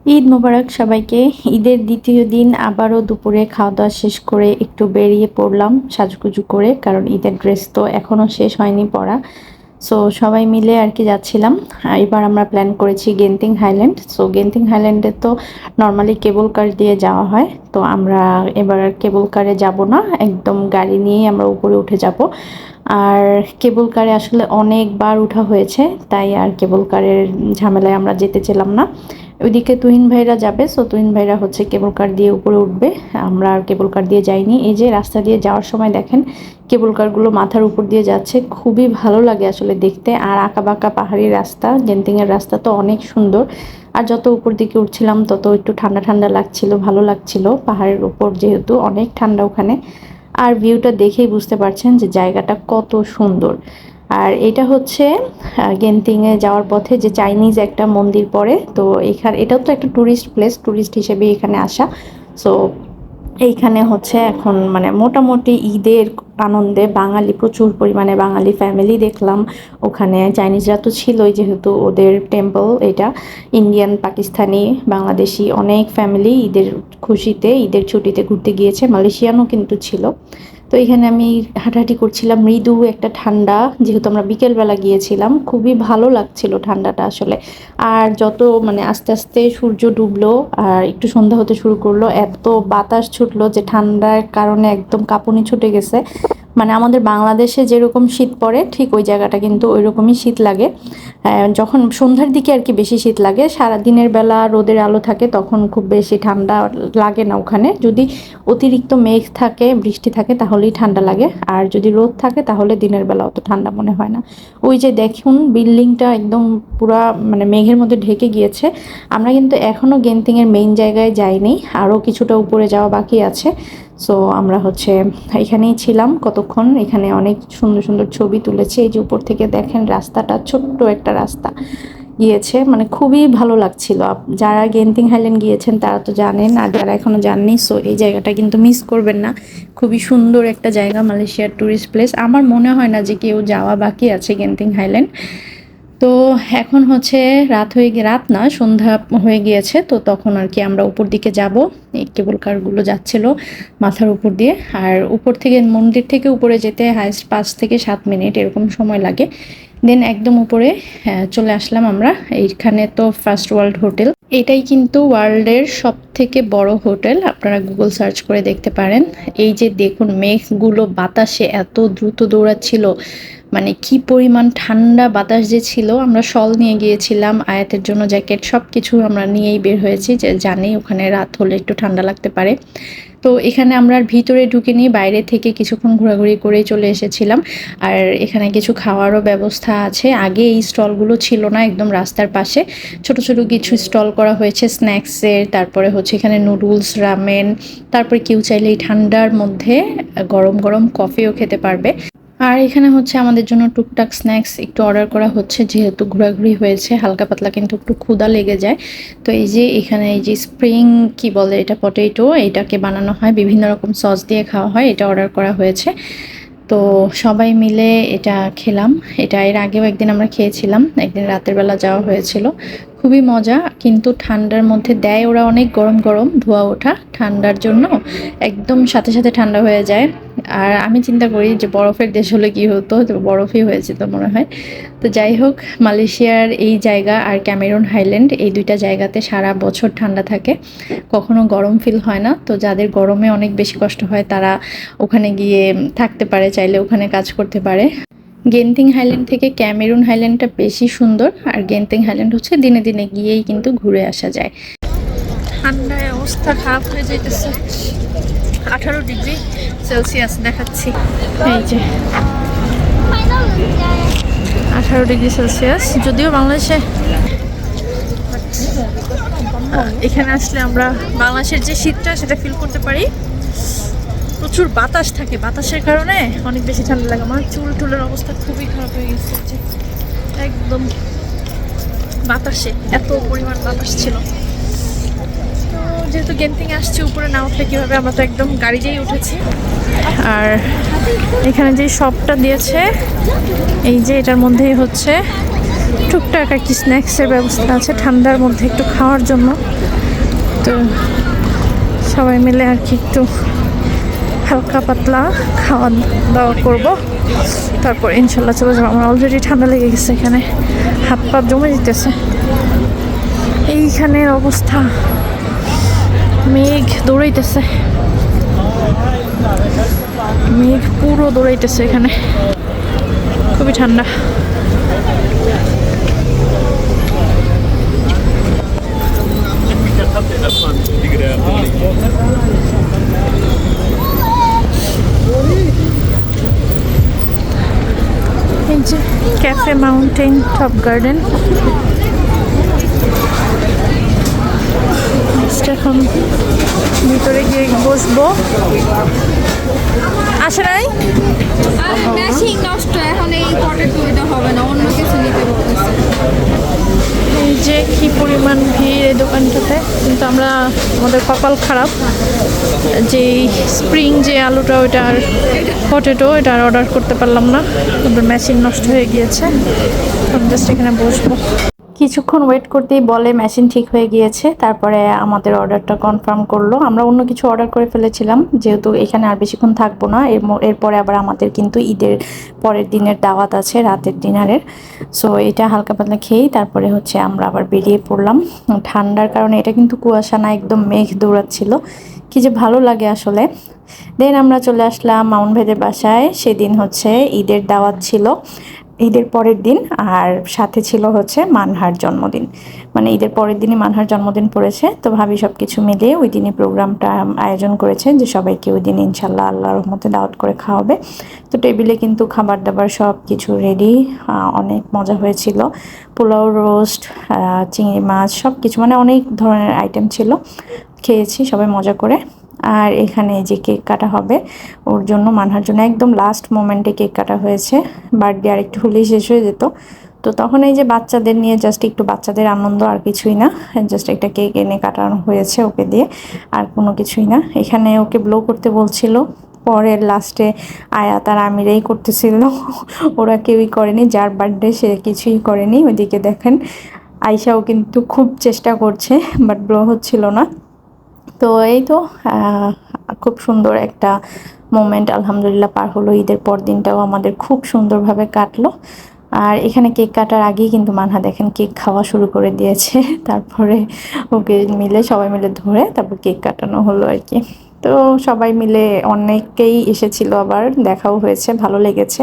ঈদ মোবারক সবাইকে। ঈদের দ্বিতীয় দিন আবারও দুপুরে খাওয়া দাওয়া শেষ করে একটু বেরিয়ে পড়লাম সাজুগুজু করে, কারণ ঈদের ড্রেস তো এখনও শেষ হয়নি পরা। সো সবাই মিলে আর কি যাচ্ছিলাম। এবার আমরা প্ল্যান করেছি গেন্টিং হাইল্যান্ড। সো গেন্টিং হাইল্যান্ডে তো নর্মালি কেবল কার দিয়ে যাওয়া হয়, তো আমরা এবার আর কেবল কারে যাব না, একদম গাড়ি নিয়েই আমরা উপরে উঠে যাব। আর কেবল কারে আসলে অনেকবার উঠা হয়েছে, তাই আর কেবল কারের ঝামেলায় আমরা যেতে চেলাম না। ওইদিকে তুহিন ভাইরা যাবে, সো তুহিন ভাইরা হচ্ছে কেবল কার দিয়ে উপরে উঠবে। আমরা আর কেবল কার দিয়ে যাইনি। এই যে রাস্তা দিয়ে যাওয়ার সময় দেখেন কেবল কারগুলো মাথার উপর দিয়ে যাচ্ছে, খুবই ভালো লাগে আসলে দেখতে। আর আঁকা বাঁকা পাহাড়ি রাস্তা, গেন্টিংয়ের রাস্তা তো অনেক সুন্দর। আর যত উপর দিকে উঠছিলাম তত একটু ঠান্ডা ঠান্ডা লাগছিল, ভালো লাগছিল। পাহাড়ের উপর যেহেতু অনেক ঠান্ডা ওখানে। আর ভিউটা দেখেই বুঝতে পারছেন যে জায়গাটা কত সুন্দর। আর এটা হচ্ছে গেন্টিংয়ে যাওয়ার পথে যে চাইনিজ একটা মন্দির পড়ে, তো এখানে এটাও তো একটা ট্যুরিস্ট প্লেস, ট্যুরিস্ট হিসেবে এখানে আসা। সো এইখানে হচ্ছে এখন মানে মোটামুটি ঈদের আনন্দে বাঙালি, প্রচুর পরিমাণে বাঙালি ফ্যামিলি দেখলাম ওখানে। চাইনিজরা তো ছিলই, যেহেতু ওদের টেম্পল এটা। ইন্ডিয়ান, পাকিস্তানি, বাংলাদেশি অনেক ফ্যামিলি ঈদের খুশিতে, ঈদের ছুটিতে ঘুরতে গিয়েছে। মালয়েশিয়ানও কিন্তু ছিল। তো এখানে আমি হাঁটাহাঁটি করছিলাম, মৃদু একটা ঠান্ডা, যেহেতু আমরা বিকেলবেলা গিয়েছিলাম, খুবই ভালো লাগছিল ঠান্ডাটা আসলে। আর যত মানে আস্তে আস্তে সূর্য ডুবলো আর একটু সন্ধ্যা হতে শুরু করলো, এত বাতাস ছুটলো যে ঠান্ডার কারণে একদম কাঁপুনি ছুটে গেছে। মানে আমাদের বাংলাদেশে যেরকম শীত পড়ে ঠিক ওই জায়গাটা কিন্তু ওই রকমই শীত লাগে। যখন সন্ধ্যার দিকে আর কি বেশি শীত লাগে, সারা দিনের বেলা রোদের আলো থাকে তখন খুব বেশি ঠান্ডা লাগে না ওখানে। যদি অতিরিক্ত মেঘ থাকে, বৃষ্টি থাকে, তাহলেই ঠান্ডা লাগে। আর যদি রোদ থাকে তাহলে দিনের বেলা অত ঠান্ডা মনে হয় না। ওই যে দেখুন বিল্ডিংটা একদম পুরা মানে মেঘের মধ্যে ঢেকে গিয়েছে। আমরা কিন্তু এখনও গেন্টিংয়ের মেইন জায়গায় যাইনি, আরও কিছুটা উপরে যাওয়া বাকি আছে। সো আমরা হচ্ছে এখানেই ছিলাম কতক্ষণ, এখানে অনেক সুন্দর সুন্দর ছবি তুলেছি। এই যে উপর থেকে দেখেন রাস্তাটা, ছোট্ট একটা রাস্তা গিয়েছে, মানে খুবই ভালো লাগছিল। যারা গেন্টিং হাইল্যান্ড গিয়েছেন তারা তো জানেন, আর যারা এখনো যাননি সো এই জায়গাটা কিন্তু মিস করবেন না। খুবই সুন্দর একটা জায়গা, মালয়েশিয়ার ট্যুরিস্ট প্লেস। আমার মনে হয় না যে কেউ যাওয়া বাকি আছে গেন্টিং হাইল্যান্ড। তো এখন হচ্ছে রাত না, সন্ধ্যা হয়ে গিয়েছে, তো তখন আর কি আমরা উপর দিকে যাব। এই কেবল কারগুলো যাচ্ছিল মাথার উপর দিয়ে। আর উপর থেকে, মন্দির থেকে উপরে যেতে হাইস্ট 5 থেকে 7 মিনিট এরকম সময় লাগে। দেন একদম উপরে চলে আসলাম আমরা। এইখানে তো ফার্স্ট ওয়ার্ল্ড হোটেল, এটাই কিন্তু ওয়ার্ল্ডের সব থেকে বড় হোটেল। আপনারা গুগল সার্চ করে দেখতে পারেন। এই যে দেখুন মেঘগুলো বাতাসে এত দ্রুত দৌড়াচ্ছিল, মানে কি পরিমাণ ঠান্ডা বাতাস যে ছিল। আমরা শল নিয়ে গিয়েছিলাম, আয়াতের জন্য জ্যাকেট, সব কিছু আমরা নিয়েই বের হয়েছি, যে জানি ওখানে রাত হলে একটু ঠান্ডা লাগতে পারে। তো এখানে আমরা আর ভিতরে ঢুকিনি, বাইরে থেকে কিছুক্ষণ ঘোরাঘুরি করেই চলে এসেছিলাম। আর এখানে কিছু খাওয়ারও ব্যবস্থা আছে। আগে এই স্টলগুলো ছিল না, একদম রাস্তার পাশে ছোট ছোট কিছু স্টল করা হয়েছে স্ন্যাক্সের। তারপরে হচ্ছে এখানে নুডলস, রামেন, তারপরে কেউ চাইলে এই ঠান্ডার মধ্যে গরম গরম কফিও খেতে পারবে। আর এখানে হচ্ছে আমাদের জন্য টুকটাক স্ন্যাক্স একটু অর্ডার করা হচ্ছে, যেহেতু ঘোরাঘুরি হয়েছে হালকা পাতলা কিন্তু একটু ক্ষুধা লেগে যায়। তো এই যে এখানে এই যে স্প্রিং কি বলে এটা, পটেটো, এটাকে বানানো হয় বিভিন্ন রকম সস দিয়ে খাওয়া হয়, এটা অর্ডার করা হয়েছে। তো সবাই মিলে এটা খেলাম। এটা এর আগেও একদিন আমরা খেয়েছিলাম, একদিন রাতের বেলা যাওয়া হয়েছিল, খুবই মজা। কিন্তু ঠান্ডার মধ্যে দেয় ওরা অনেক গরম গরম, ধোয়া ওঠা ঠান্ডার জন্য একদম সাথে সাথে ঠান্ডা হয়ে যায়। আর আমি চিন্তা করি যে বরফের দেশ হলে কি হতো, তো বরফই হয়েছে তো মনে হয়। তো যাই হোক, মালয়েশিয়ার এই জায়গা আর ক্যামেরুন হাইল্যান্ড, এই দুইটা জায়গাতে সারা বছর ঠান্ডা থাকে, কখনো গরম ফিল হয় না। তো যাদের গরমে অনেক বেশি কষ্ট হয় তারা ওখানে গিয়ে থাকতে পারে, চাইলে ওখানে কাজ করতে পারে। গেন্টিং হাইল্যান্ড থেকে ক্যামেরুন হাইল্যান্ডটা বেশি সুন্দর। আর গেন্টিং হাইল্যান্ড হচ্ছে দিনে দিনে গিয়েই কিন্তু ঘুরে আসা যায়। ঠান্ডায় অবস্থা খারাপ হয়ে যাইতেছে। 18 ডিগ্রি সেলসিয়াস দেখাচ্ছি, এই যে 18 ডিগ্রি সেলসিয়াস। যদিও বাংলাদেশে এখানে আসলে আমরা বাংলাদেশের যে শীতটা সেটা ফিল করতে পারি। প্রচুর বাতাস থাকে, বাতাসের কারণে অনেক বেশি ঠান্ডা লাগে। আমার চুল টুলের অবস্থা খুবই খারাপ হয়ে গেছে, যে একদম বাতাসে এত পরিমাণ বাতাস ছিল। তো যেহেতু গেন্টিংয়ে আসছি, উপরে না উঠলে কীভাবে, আমরা তো একদম গাড়িতেই উঠেছি। আর এখানে যে শপটা দিয়েছে, এই যে এটার মধ্যেই হচ্ছে টুকটাক আর কি স্ন্যাক্সের ব্যবস্থা আছে ঠান্ডার মধ্যে একটু খাওয়ার জন্য। তো সবাই মিলে আর কি একটু হালকা পাতলা খাওয়া দাওয়া করবো, তারপর ইনশাল্লাহ চলে যাবো। আমার অলরেডি ঠান্ডা লেগে গেছে, এখানে হাত পা জমে দিতেছে। এইখানের অবস্থা, মেঘ দৌড়াইতেছে, মেঘ পুরো দৌড়াইতেছে এখানে, খুবই ঠান্ডা। এই যে ক্যাফে মাউন্টেন টপ গার্ডেন। এখন ভিতরে গিয়ে বসবো। আসে নাই ম্যাশিং নষ্ট, এখন এই পটেটো এটা হবে না, অন্য কিছু নিতে বলতেছে। এই যে কি পরিমাণ ভিড় এই দোকানটাতে, কিন্তু আমরা আমাদের কপাল খারাপ যে স্প্রিং যে আলুটা ওইটা আর পটেটো এটা আর অর্ডার করতে পারলাম না, কিন্তু মেশিন নষ্ট হয়ে গিয়েছে। জাস্ট এখানে বসবো। কিছুক্ষণ ওয়েট করতেই বলে মেশিন ঠিক হয়ে গিয়েছে, তারপরে আমাদের অর্ডারটা কনফার্ম করলো। আমরা অন্য কিছু অর্ডার করে ফেলেছিলাম, যেহেতু এখানে আর বেশিক্ষণ থাকবো না। এরপরে আবার আমাদের কিন্তু ঈদের পরের দিনের দাওয়াত আছে, রাতের ডিনারের। সো এটা হালকা পাতলা খেয়েই তারপরে হচ্ছে আমরা আবার বেরিয়ে পড়লাম। ঠান্ডার কারণে এটা কিন্তু কুয়াশা না, একদম মেঘ দৌড়াচ্ছিল, কি যে ভালো লাগে আসলে। দেন আমরা চলে আসলাম মামুন ভাইদের বাসায়। সেদিন হচ্ছে ঈদের দাওয়াত ছিল, ঈদের পরের দিন, আর সাথে ছিল হচ্ছে মানহার জন্মদিন। মানে ঈদের পরের দিনই মানহার জন্মদিন পড়েছে। তো ভাবি সব কিছু মিলিয়ে ওই দিনই প্রোগ্রামটা আয়োজন করেছে, যে সবাইকে ওই দিন ইনশাল্লাহ আল্লাহর রহমতে দাওয়াত করে খাওয়াবে। তো টেবিলে কিন্তু খাবার দাবার সব কিছু রেডি, অনেক মজা হয়েছিল। পোলাও, রোস্ট, চিংড়ি মাছ, সব কিছু মানে অনেক ধরনের আইটেম ছিল, খেয়েছি সবাই মজা করে। আর এখানে যে কেক কাটা হবে ওর জন্য, মানহার জন্য একদম লাস্ট মোমেন্টে কেক কাটা হয়েছে। বার্থডে আর একটু হলেই শেষ হয়ে যেত। তো তখন এই যে বাচ্চাদের নিয়ে জাস্ট একটু বাচ্চাদের আনন্দ, আর কিছুই না, জাস্ট একটা কেক এনে কাটানো হয়েছে ওকে দিয়ে, আর কোনো কিছুই না। এখানে ওকে ব্লো করতে বলছিল, পরের লাস্টে আয়াত আর আমিরাই করতেছিল, ওরা কেউই করেনি, যার বার্থডে সে কিছুই করেনি। ওইদিকে দেখেন আয়শাও কিন্তু খুব চেষ্টা করছে, বাট ব্লো হচ্ছিল না। তো এই তো খুব সুন্দর একটা মোমেন্ট আলহামদুলিল্লাহ পার হলো। ঈদের পর দিনটাও আমাদের খুব সুন্দরভাবে কাটলো। আর এখানে কেক কাটার আগেই কিন্তু মানহা দেখেন কেক খাওয়া শুরু করে দিয়েছে। তারপরে ওকে মিলে সবাই মিলে ধরে তারপর কেক কাটানো হলো আর কি। তো সবাই মিলে অনেকেই এসেছিল, আবার দেখাও হয়েছে, ভালো লেগেছে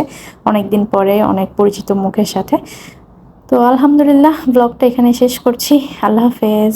অনেক দিন পরে অনেক পরিচিত মুখের সাথে। তো আলহামদুলিল্লাহ ব্লগটা এখানে শেষ করছি। আল্লাহ হাফেজ।